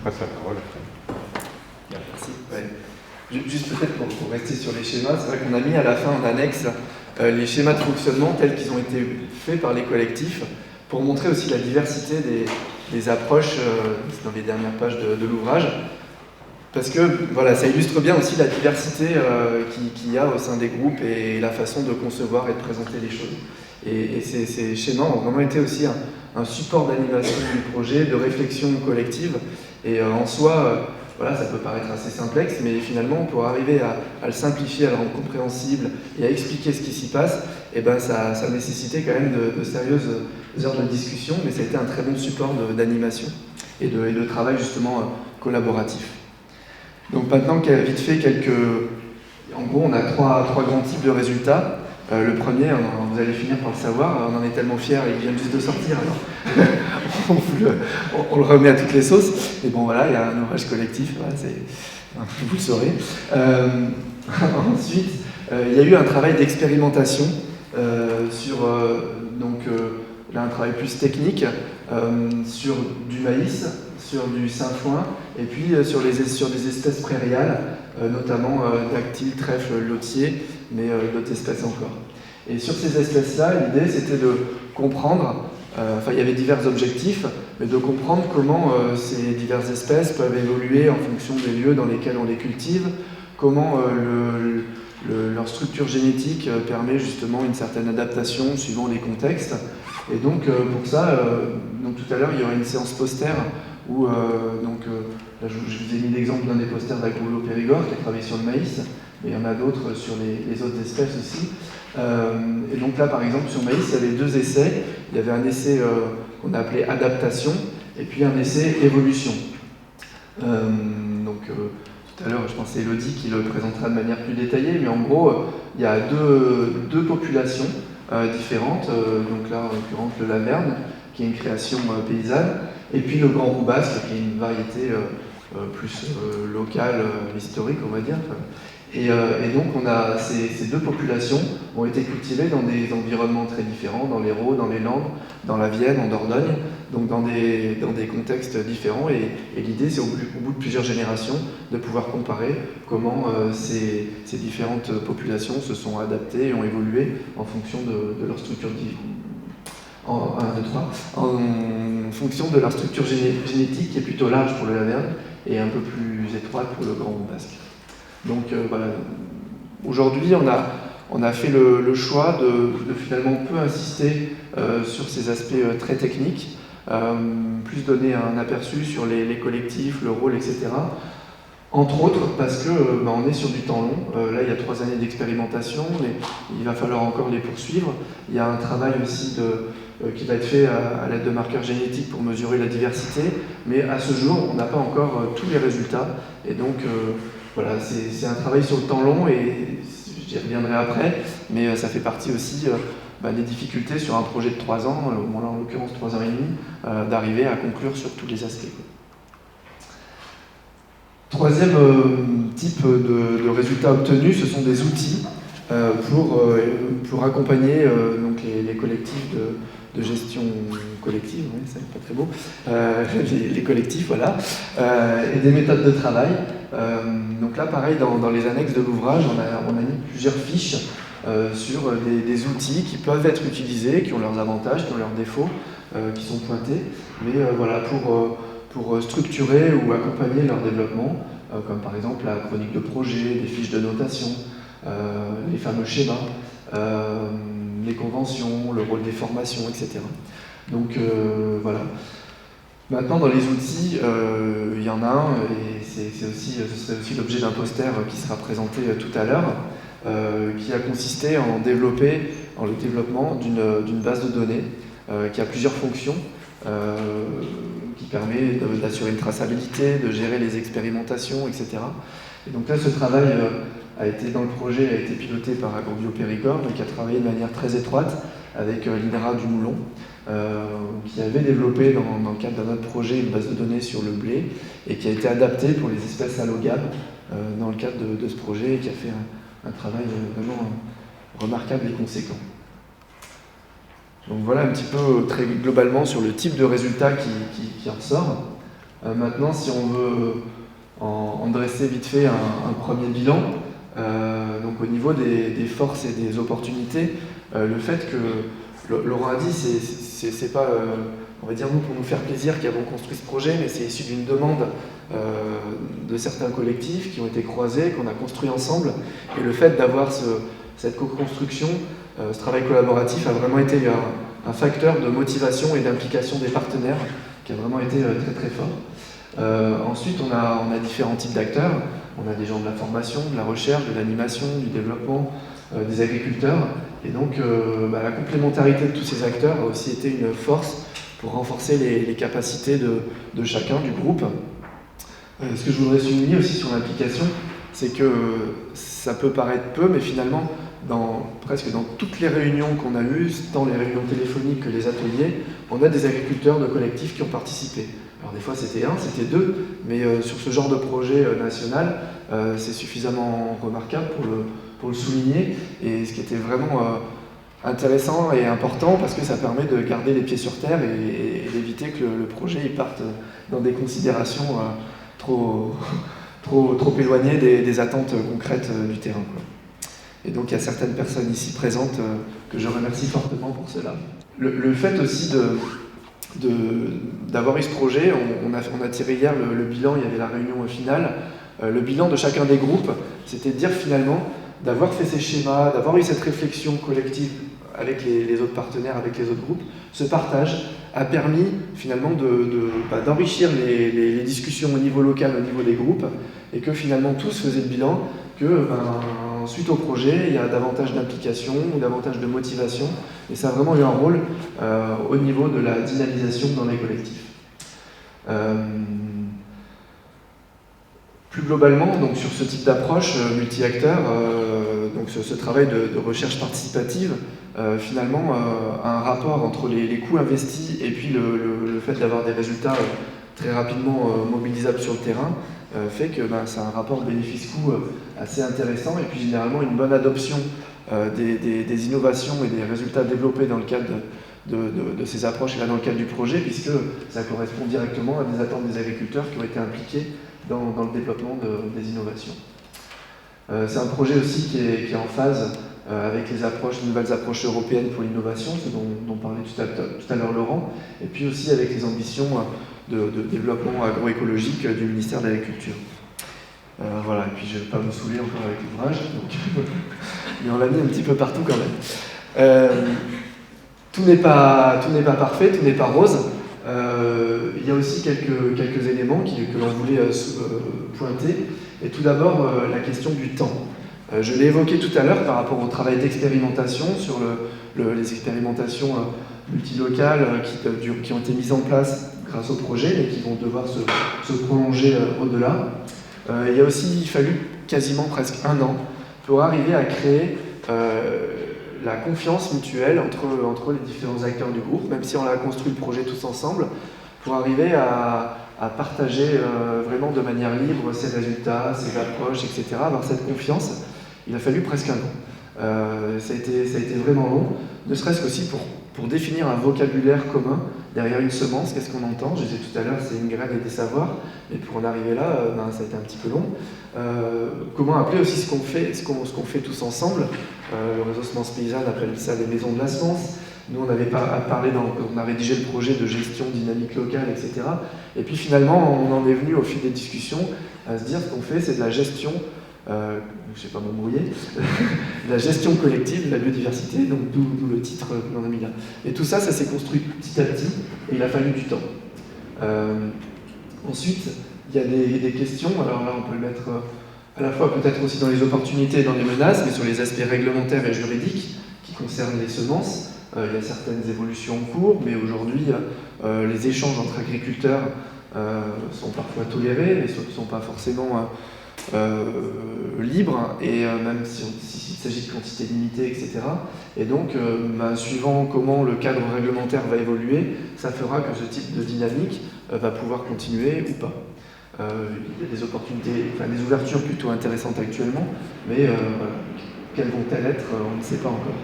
passe la parole. Merci. Ouais. Juste peut-être pour rester sur les schémas, c'est vrai qu'on a mis à la fin en annexe les schémas de fonctionnement tels qu'ils ont été faits par les collectifs pour montrer aussi la diversité des approches dans les dernières pages de l'ouvrage. Parce que voilà, ça illustre bien aussi la diversité qu'il y a au sein des groupes et la façon de concevoir et de présenter les choses. Et ces schémas ont vraiment été aussi un support d'animation du projet, de réflexion collective. Et en soi, voilà, ça peut paraître assez simplexe, mais finalement, pour arriver à le simplifier, à le rendre compréhensible et à expliquer ce qui s'y passe, et ben ça nécessitait quand même de sérieuses heures de discussion, mais ça a été un très bon support d'animation et de travail justement collaboratif. Donc maintenant, vite fait, en gros, on a trois grands types de résultats. Le premier, vous allez finir par le savoir, on en est tellement fiers, il vient juste de sortir, alors on le remet à toutes les sauces. Et bon voilà, il y a un ouvrage collectif, voilà, vous le saurez. Ensuite, il y a eu un travail d'expérimentation sur là, un travail plus technique sur du maïs, sur du sainfoin, et puis sur des espèces prairiales, notamment dactyles, trèfle, lotier, mais d'autres espèces encore. Et sur ces espèces-là, l'idée c'était de comprendre, il y avait divers objectifs, mais de comprendre comment ces diverses espèces peuvent évoluer en fonction des lieux dans lesquels on les cultive, comment leur structure génétique permet justement une certaine adaptation suivant les contextes. Et donc pour ça, tout à l'heure il y aura une séance poster où là, je vous ai mis l'exemple d'un des posters d'Agrolo Périgord qui a travaillé sur le maïs, mais il y en a d'autres sur les autres espèces aussi. Et donc là par exemple sur le maïs, il y avait deux essais. Il y avait un essai qu'on a appelé adaptation et puis un essai évolution. Tout à l'heure, je pense que c'est Elodie qui le présentera de manière plus détaillée, mais en gros, il y a deux populations différentes. Donc là, en l'occurrence, le Laverne, qui est une création paysanne, et puis le Grand Roubasque, qui est une variété plus locale, historique, on va dire. Et donc, ces deux populations ont été cultivées dans des environnements très différents, dans l'Hérault, dans les Landes, dans la Vienne, en Dordogne, donc dans des contextes différents. Et l'idée, c'est au bout de plusieurs générations de pouvoir comparer comment ces différentes populations se sont adaptées et ont évolué en fonction de leur structure en fonction de leur structure génétique qui est plutôt large pour le Laverne et un peu plus étroite pour le Grand Roubasque. Donc voilà, aujourd'hui on a fait le choix de finalement peu insister sur ces aspects très techniques, plus donner un aperçu sur les collectifs, le rôle, etc. Entre autres parce que on est sur du temps long. Là il y a 3 années d'expérimentation, mais il va falloir encore les poursuivre. Il y a un travail aussi qui va être fait à l'aide de marqueurs génétiques pour mesurer la diversité, mais à ce jour on n'a pas encore tous les résultats. Et donc voilà, c'est un travail sur le temps long et j'y reviendrai après, mais ça fait partie aussi des difficultés sur un projet de 3 ans, en l'occurrence 3 ans et demi, d'arriver à conclure sur tous les aspects. Troisième type de résultats obtenus, ce sont des outils pour accompagner les collectifs de gestion collective, oui, c'est pas très beau, les collectifs, voilà, et des méthodes de travail. Donc là, pareil, dans les annexes de l'ouvrage, on a mis plusieurs fiches sur des outils qui peuvent être utilisés, qui ont leurs avantages, qui ont leurs défauts, qui sont pointés, mais voilà, pour structurer ou accompagner leur développement, comme par exemple la chronique de projet, des fiches de notation, les fameux schémas, les conventions, le rôle des formations, etc. Donc voilà. Maintenant, dans les outils, il y en a un, et ce serait aussi l'objet d'un poster qui sera présenté tout à l'heure, qui a consisté en le développement d'une base de données qui a plusieurs fonctions, qui permet d'assurer une traçabilité, de gérer les expérimentations, etc. Et donc là, ce travail a été piloté par Agrorbio Périgord, qui a travaillé de manière très étroite avec l'INRA du Moulon, qui avait développé dans le cadre d'un autre projet une base de données sur le blé et qui a été adaptée pour les espèces allogables dans le cadre de ce projet et qui a fait un travail vraiment remarquable et conséquent. Donc voilà un petit peu très globalement sur le type de résultat qui en sort. Maintenant, si on veut en dresser vite fait un premier bilan, donc au niveau des forces et des opportunités, le fait que Laurent a dit, c'est pas, on va dire nous pour nous faire plaisir qui avons construit ce projet, mais c'est issu d'une demande de certains collectifs qui ont été croisés, qu'on a construit ensemble, et le fait d'avoir cette co-construction, ce travail collaboratif a vraiment été un facteur de motivation et d'implication des partenaires qui a vraiment été très très fort. Ensuite, on a différents types d'acteurs. On a des gens de la formation, de la recherche, de l'animation, du développement, des agriculteurs. Et donc, la complémentarité de tous ces acteurs a aussi été une force pour renforcer les capacités de chacun, du groupe. Ce que je voudrais souligner aussi sur l'implication, c'est que ça peut paraître peu, mais finalement, presque dans toutes les réunions qu'on a eues, tant les réunions téléphoniques que les ateliers, on a des agriculteurs de collectifs qui ont participé. Alors des fois c'était un, c'était deux, mais sur ce genre de projet national, c'est suffisamment remarquable pour le souligner. Et ce qui était vraiment intéressant et important, parce que ça permet de garder les pieds sur terre et d'éviter que le projet parte dans des considérations trop éloignées des attentes concrètes du terrain, quoi. Et donc il y a certaines personnes ici présentes que je remercie fortement pour cela. Le fait aussi d'avoir eu ce projet, on a tiré hier le bilan, il y avait la réunion finale. Le bilan de chacun des groupes, c'était de dire finalement, d'avoir fait ces schémas, d'avoir eu cette réflexion collective avec les autres partenaires, avec les autres groupes, ce partage a permis finalement d'enrichir les discussions au niveau local, au niveau des groupes, et que finalement tous faisaient le bilan que suite au projet, il y a davantage d'implication, davantage de motivation, et ça a vraiment eu un rôle au niveau de la dynamisation dans les collectifs. Plus globalement, donc sur ce type d'approche multi-acteurs, donc ce travail de recherche participative, finalement, un rapport entre les coûts investis et puis le fait d'avoir des résultats très rapidement mobilisables sur le terrain, fait que c'est un rapport bénéfice-coût assez intéressant, et puis généralement une bonne adoption des innovations et des résultats développés dans le cadre de ces approches et là dans le cadre du projet, puisque ça correspond directement à des attentes des agriculteurs qui ont été impliqués dans le développement des innovations. C'est un projet aussi qui est en phase avec les nouvelles approches européennes pour l'innovation, ce dont parlait tout à l'heure Laurent, et puis aussi avec les ambitions de développement agroécologique du ministère de l'Agriculture. Voilà, et puis je ne vais pas me saouler encore avec l'ouvrage, mais on l'a mis un petit peu partout quand même. Tout n'est pas parfait, tout n'est pas rose. Il y a aussi quelques éléments que l'on voulait pointer. Et tout d'abord, la question du temps. Je l'ai évoqué tout à l'heure par rapport au travail d'expérimentation sur les expérimentations multilocales qui ont été mises en place grâce au projet, mais qui vont devoir se prolonger au-delà. Il a aussi fallu quasiment presque un an pour arriver à créer la confiance mutuelle entre les différents acteurs du groupe, même si on a construit le projet tous ensemble, pour arriver à partager vraiment de manière libre ses résultats, ses approches, etc., avoir cette confiance. Il a fallu presque un an. Ça a été vraiment long, ne serait-ce qu'aussi pour définir un vocabulaire commun derrière une semence. Qu'est-ce qu'on entend? Je disais tout à l'heure, c'est une graine et des savoirs, mais pour en arriver là, ça a été un petit peu long. Comment appeler aussi ce qu'on fait tous ensemble? Le réseau Semence Paysanne appelle ça les maisons de la semence. Nous, on avait parlé, on a rédigé le projet de gestion dynamique locale, etc. Et puis finalement, on en est venu au fil des discussions à se dire ce qu'on fait, c'est de la gestion, je ne sais pas m'embrouiller, la gestion collective de la biodiversité, donc d'où le titre qu'on a mis là. Et tout ça, ça s'est construit petit à petit, et il a fallu du temps. Ensuite, il y a des questions, alors là, on peut le mettre à la fois peut-être aussi dans les opportunités et dans les menaces, mais sur les aspects réglementaires et juridiques qui concernent les semences. Il y a certaines évolutions en cours, mais aujourd'hui, les échanges entre agriculteurs sont parfois tolérés, mais ne sont pas forcément libres, et même s'il s'agit de quantités limitées, etc. Et donc, suivant comment le cadre réglementaire va évoluer, ça fera que ce type de dynamique va pouvoir continuer ou pas. Il y a des opportunités, des ouvertures plutôt intéressantes actuellement, mais voilà, quelles vont-elles être, on ne sait pas encore.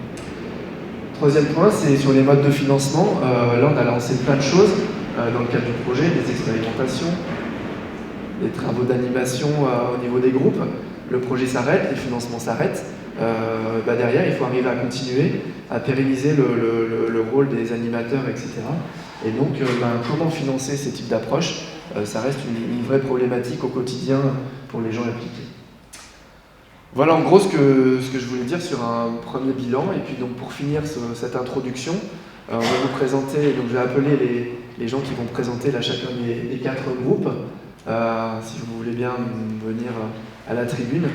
Troisième point, c'est sur les modes de financement. Là, on a lancé plein de choses. dans le cadre du projet, des expérimentations, des travaux d'animation au niveau des groupes. Le projet s'arrête, les financements s'arrêtent. Derrière, il faut arriver à continuer, à pérenniser le rôle des animateurs, etc. Et donc, comment financer ces types d'approches, ça reste une vraie problématique au quotidien pour les gens impliqués. Voilà en gros ce que je voulais dire sur un premier bilan. Et puis donc pour finir cette introduction, on va vous présenter, donc je vais appeler les gens qui vont présenter là chacun des 4 groupes, si vous voulez bien venir à la tribune.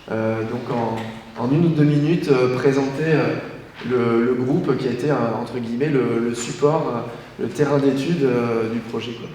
Donc en 1 ou 2 minutes, présenter le groupe qui a été entre guillemets le support, le terrain d'étude du projet, quoi.